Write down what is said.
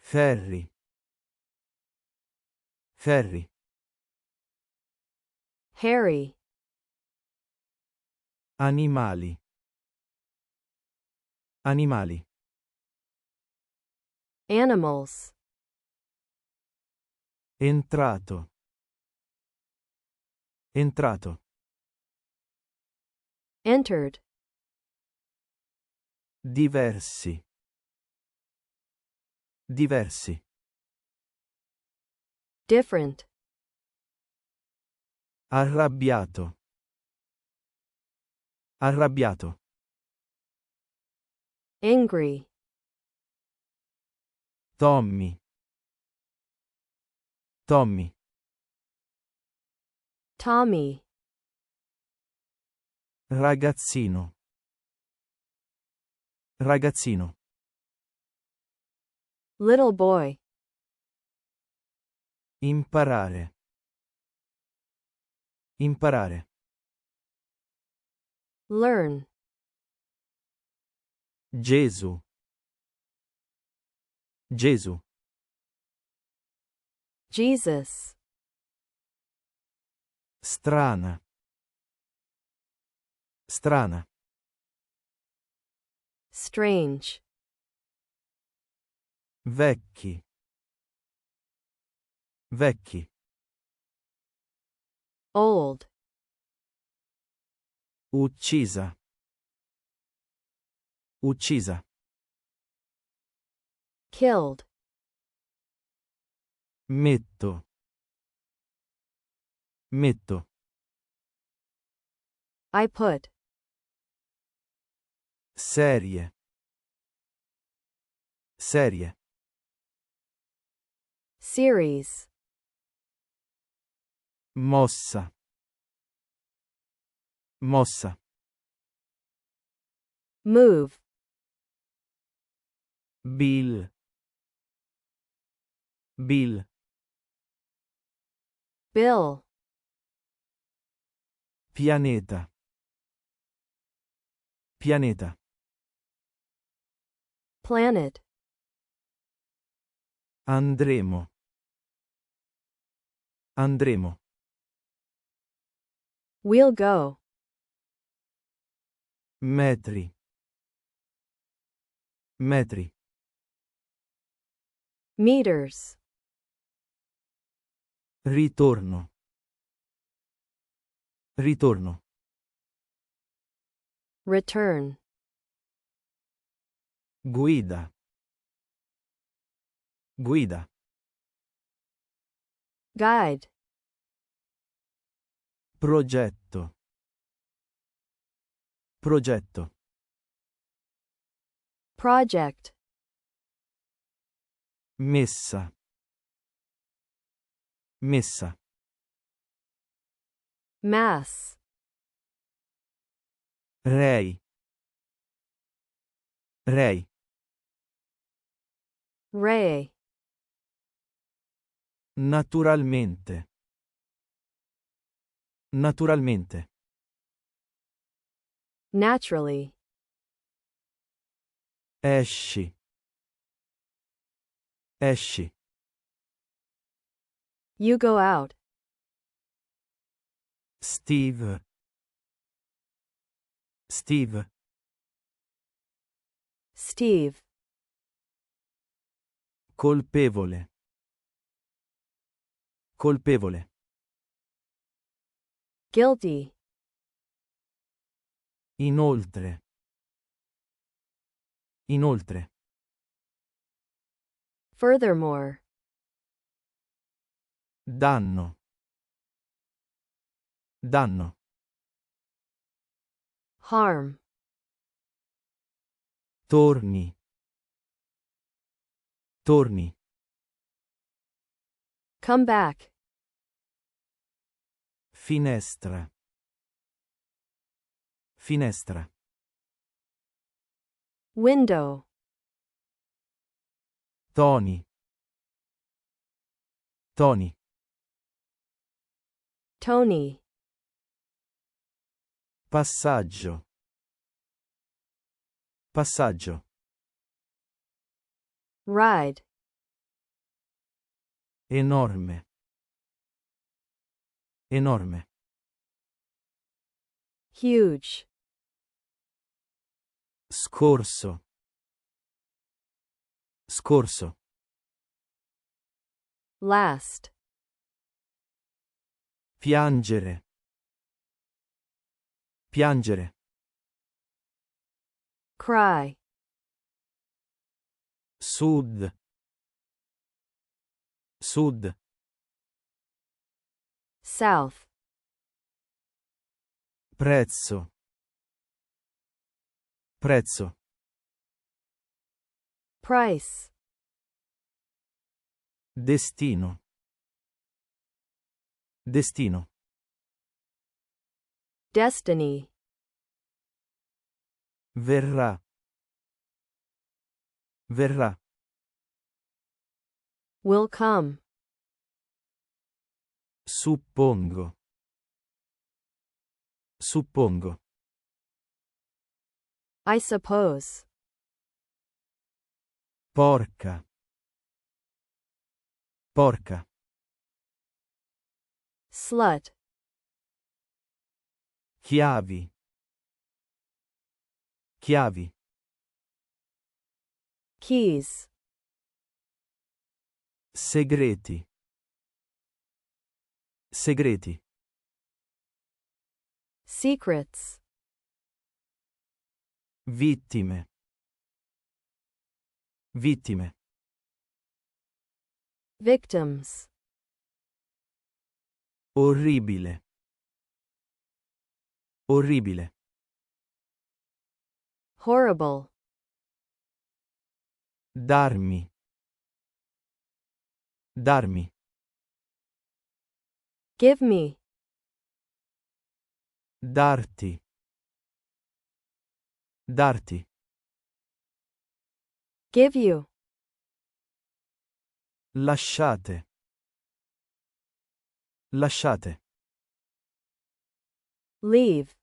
Ferri. Ferri. hairy, Animali. Animali. animals, Entrato. Entrato. entered, Diversi. Diversi. different, Arrabbiato. Arrabbiato. angry, Tommy. Tommy. Tommy, Ragazzino. Ragazzino. little boy, Imparare. Imparare. learn, Gesù. Gesù. Jesus, Strana. Strana. strange, Vecchi. Vecchi. old, Uccisa. Uccisa. killed, Metto. Metto. I put, Serie. Serie. series, Mossa. Mossa. move, Bill. Bill. bill, Pianeta. Pianeta. planet, Andremo. Andremo. we'll go, Metri. Metri. meters, Ritorno. Ritorno. return, Guida. Guida. guide, Progetto. Progetto. project, Messa. Messa. mass, Rei. Rei. ray, Naturalmente. Naturalmente. naturally, Esci. Esci. you go out, Steve. Steve. Steve, Colpevole. Colpevole. guilty, Inoltre. Inoltre. furthermore, Danno. Danno. harm, Torni. Torni. come back, Finestra. Finestra. window, Toni. Toni. Tony, Passaggio. Passaggio. ride, Enorme. Enorme. Huge. Scorso. Scorso. Last. Piangere. Piangere. Cry. Sud. Sud. South. Prezzo. Prezzo. Price. Destino. Destino. Destiny. Verrà. Verrà. Will come. Suppongo. Suppongo. I suppose. Porca. Porca. Slut. Chiavi. Chiavi. Keys. Segreti. Segreti. Secrets. Vittime. Vittime. Victims. Orribile. Orribile. Horrible. Darmi. Darmi. Give me. Darti. Darti. Give you. Lasciate. Lasciate. Leave.